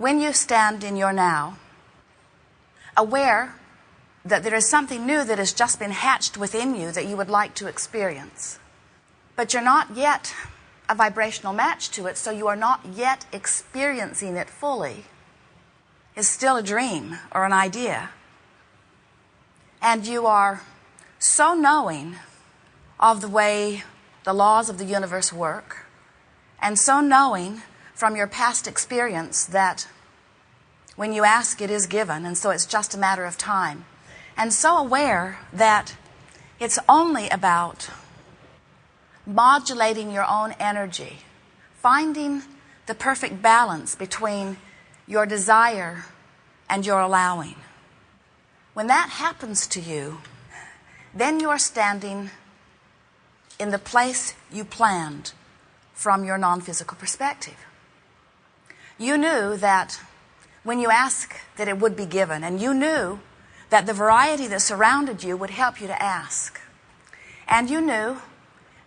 when you stand in your now, aware that there is something new that has just been hatched within you that you would like to experience, but you're not yet a vibrational match to it, so you are not yet experiencing it fully, is still a dream or an idea. And you are so knowing of the way the laws of the universe work, and so knowing from your past experience that when you ask, it is given, and so it's just a matter of time. And so aware that it's only about modulating your own energy, finding the perfect balance between your desire and your allowing. When that happens to you, then you are standing in the place you planned from your non-physical perspective. You knew that when you ask that it would be given, and you knew that the variety that surrounded you would help you to ask. And you knew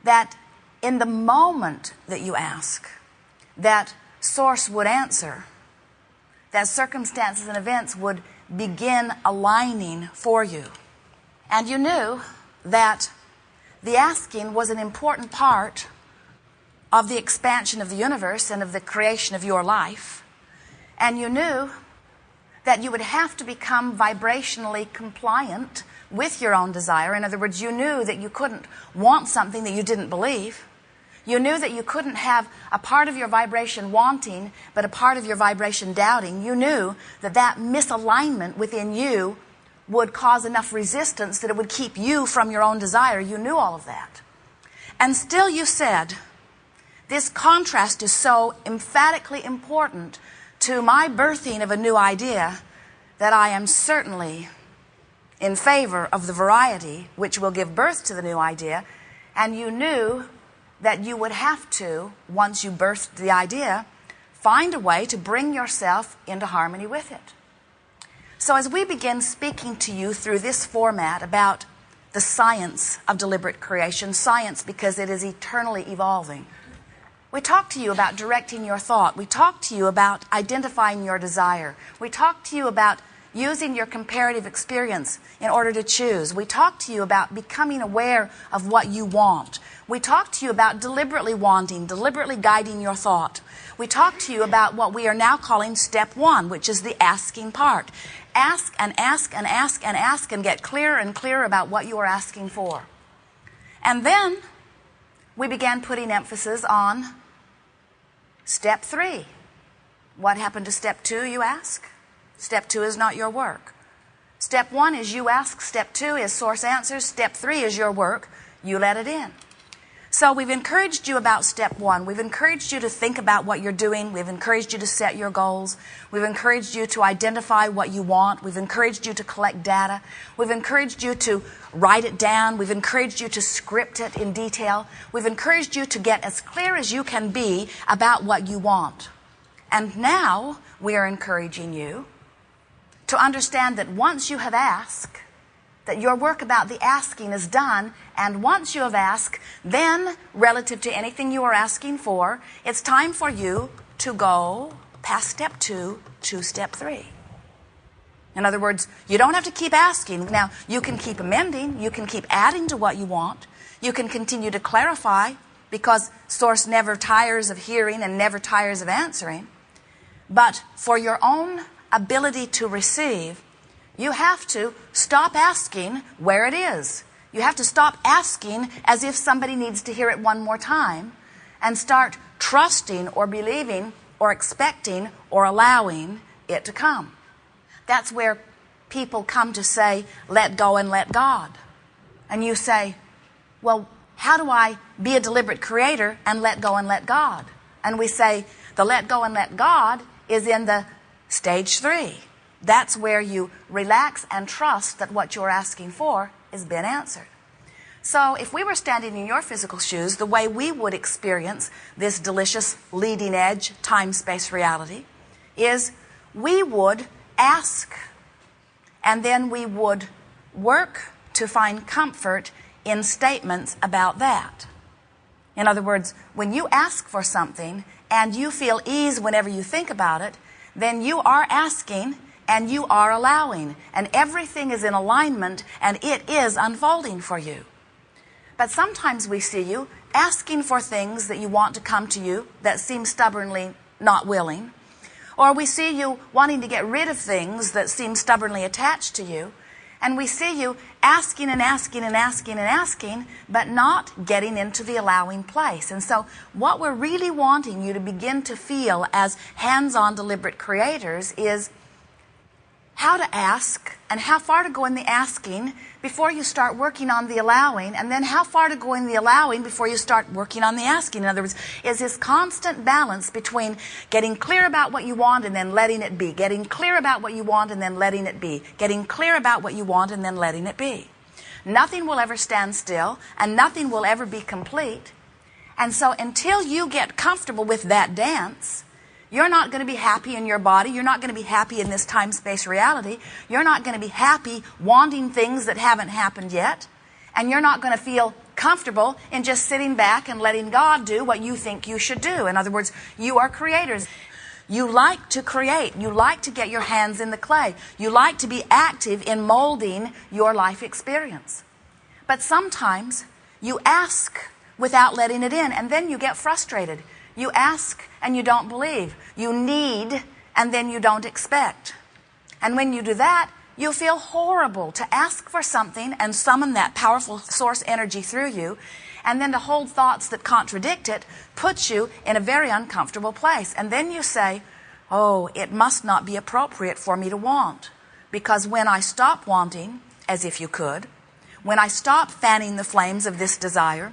that in the moment that you ask, that Source would answer, that circumstances and events would begin aligning for you. And you knew that the asking was an important part of the expansion of the universe and of the creation of your life. And you knew that you would have to become vibrationally compliant with your own desire. In other words, you knew that you couldn't want something that you didn't believe. You knew that you couldn't have a part of your vibration wanting, but a part of your vibration doubting. You knew that that misalignment within you would cause enough resistance that it would keep you from your own desire. You knew all of that. And still you said, this contrast is so emphatically important to my birthing of a new idea that I am certainly in favor of the variety which will give birth to the new idea. And you knew that you would have to, once you birthed the idea, find a way to bring yourself into harmony with it. So as we begin speaking to you through this format about the science of deliberate creation, science because it is eternally evolving, we talk to you about directing your thought. We talk to you about identifying your desire. We talk to you about using your comparative experience in order to choose. We talk to you about becoming aware of what you want. We talk to you about deliberately wanting, deliberately guiding your thought. We talk to you about what we are now calling step one, which is the asking part. Ask and ask and ask and ask and get clearer and clearer about what you are asking for. And then we began putting emphasis on step three. What happened to step two, you ask? Step two is not your work. Step one is you ask. Step two is Source answers. Step three is your work. You let it in. So we've encouraged you about step one. We've encouraged you to think about what you're doing. We've encouraged you to set your goals. We've encouraged you to identify what you want. We've encouraged you to collect data. We've encouraged you to write it down. We've encouraged you to script it in detail. We've encouraged you to get as clear as you can be about what you want. And now we are encouraging you to understand that once you have asked, that your work about the asking is done, and once you have asked, then relative to anything you are asking for, it's time for you to go past step two to step three. In other words, you don't have to keep asking. Now, you can keep amending, you can keep adding to what you want, you can continue to clarify, because Source never tires of hearing and never tires of answering. But for your own ability to receive, you have to stop asking where it is. You have to stop asking as if somebody needs to hear it one more time, and start trusting or believing or expecting or allowing it to come. That's where people come to say, let go and let God. And you say, well, how do I be a deliberate creator and let go and let God? And we say, the let go and let God is in the stage three. That's where you relax and trust that what you're asking for has been answered. So if we were standing in your physical shoes, the way we would experience this delicious leading edge time-space reality is we would ask, and then we would work to find comfort in statements about that. In other words, when you ask for something and you feel ease whenever you think about it, then you are asking and you are allowing, and everything is in alignment and it is unfolding for you. But sometimes we see you asking for things that you want to come to you that seem stubbornly not willing, or we see you wanting to get rid of things that seem stubbornly attached to you, and we see you asking and asking and asking and asking, but not getting into the allowing place. And so what we're really wanting you to begin to feel as hands-on deliberate creators is how to ask and how far to go in the asking before you start working on the allowing, and then how far to go in the allowing before you start working on the asking. In other words, is this constant balance between getting clear about what you want and then letting it be, getting clear about what you want and then letting it be, getting clear about what you want and then letting it be. Nothing will ever stand still, and nothing will ever be complete. And so until you get comfortable with that dance, you're not going to be happy in your body. You're not going to be happy in this time-space reality. You're not going to be happy wanting things that haven't happened yet. And you're not going to feel comfortable in just sitting back and letting God do what you think you should do. In other words, you are creators. You like to create. You like to get your hands in the clay. You like to be active in molding your life experience. But sometimes you ask without letting it in, and then you get frustrated. You ask and you don't believe. You need and then you don't expect. And when you do that, you feel horrible to ask for something and summon that powerful source energy through you, and then to hold thoughts that contradict it puts you in a very uncomfortable place. And then you say, oh, it must not be appropriate for me to want, because when I stop wanting, as if you could, when I stop fanning the flames of this desire,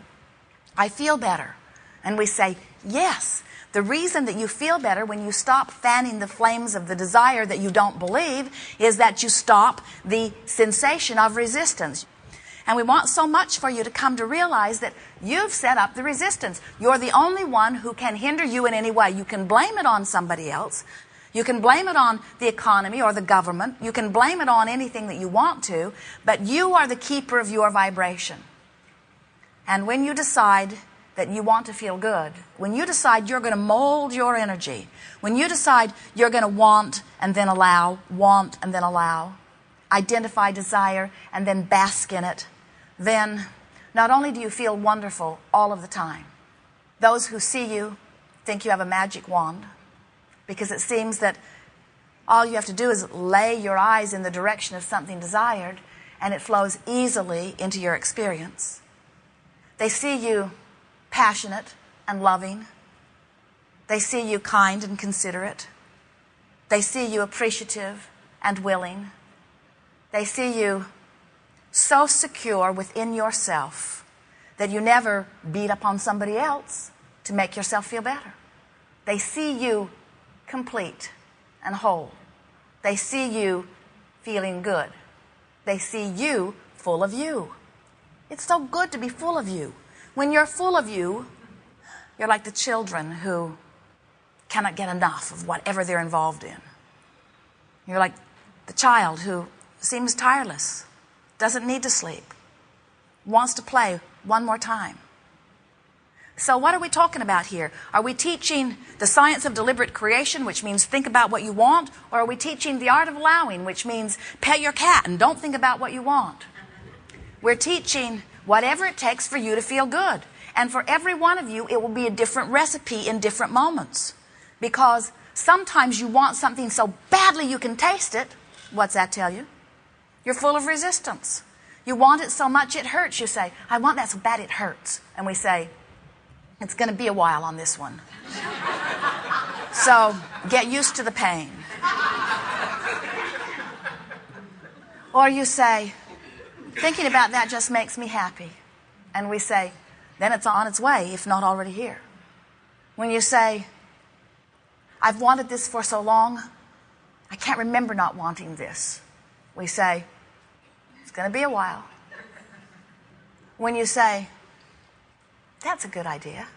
I feel better. And we say, yes, the reason that you feel better when you stop fanning the flames of the desire that you don't believe is that you stop the sensation of resistance. And we want so much for you to come to realize that you've set up the resistance. You're the only one who can hinder you in any way. You can blame it on somebody else. You can blame it on the economy or the government. You can blame it on anything that you want to, but you are the keeper of your vibration. And when you decide that you want to feel good, when you decide you're going to mold your energy, when you decide you're going to want and then allow, want and then allow, identify desire and then bask in it, then not only do you feel wonderful all of the time, those who see you think you have a magic wand, because it seems that all you have to do is lay your eyes in the direction of something desired and it flows easily into your experience. They see you passionate and loving. They see you kind and considerate. They see you appreciative and willing. They see you so secure within yourself that you never beat up on somebody else to make yourself feel better. They see you complete and whole. They see you feeling good. They see you full of you. It's so good to be full of you. When you're full of you, you're like the children who cannot get enough of whatever they're involved in. You're like the child who seems tireless, doesn't need to sleep, wants to play one more time. So what are we talking about here? Are we teaching the science of deliberate creation, which means think about what you want, or are we teaching the art of allowing, which means pet your cat and don't think about what you want? We're teaching whatever it takes for you to feel good. And for every one of you, it will be a different recipe in different moments. Because sometimes you want something so badly you can taste it. What's that tell you? You're full of resistance. You want it so much it hurts. You say, I want that so bad it hurts. And we say, it's going to be a while on this one. So get used to the pain. Or you say, thinking about that just makes me happy. And we say, then it's on its way, if not already here. When you say, I've wanted this for so long, I can't remember not wanting this. We say, it's going to be a while. When you say, that's a good idea,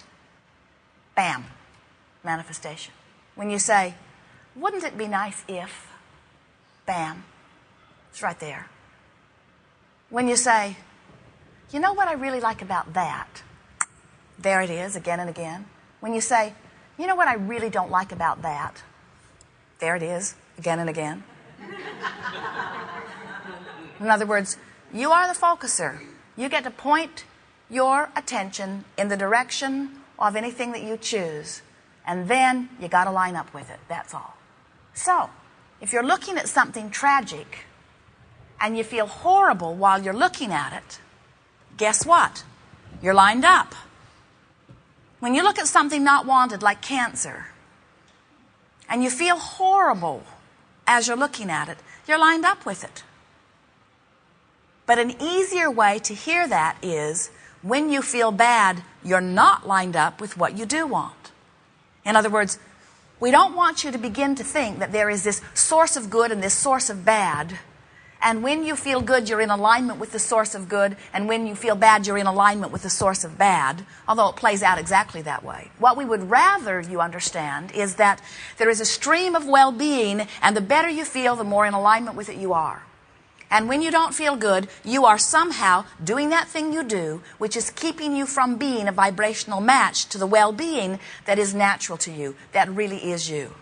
bam, manifestation. When you say, wouldn't it be nice if, bam, it's right there. When you say, you know what I really like about that? There it is, again and again. When you say, you know what I really don't like about that? There it is, again and again. In other words, you are the focuser. You get to point your attention in the direction of anything that you choose, and then you got to line up with it. That's all. So, if you're looking at something tragic and you feel horrible while you're looking at it, guess what? You're lined up. When you look at something not wanted like cancer and you feel horrible as you're looking at it, you're lined up with it. But an easier way to hear that is when you feel bad, you're not lined up with what you do want. In other words, we don't want you to begin to think that there is this source of good and this source of bad. And when you feel good, you're in alignment with the source of good. And when you feel bad, you're in alignment with the source of bad. Although it plays out exactly that way. What we would rather you understand is that there is a stream of well-being. And the better you feel, the more in alignment with it you are. And when you don't feel good, you are somehow doing that thing you do, which is keeping you from being a vibrational match to the well-being that is natural to you, that really is you.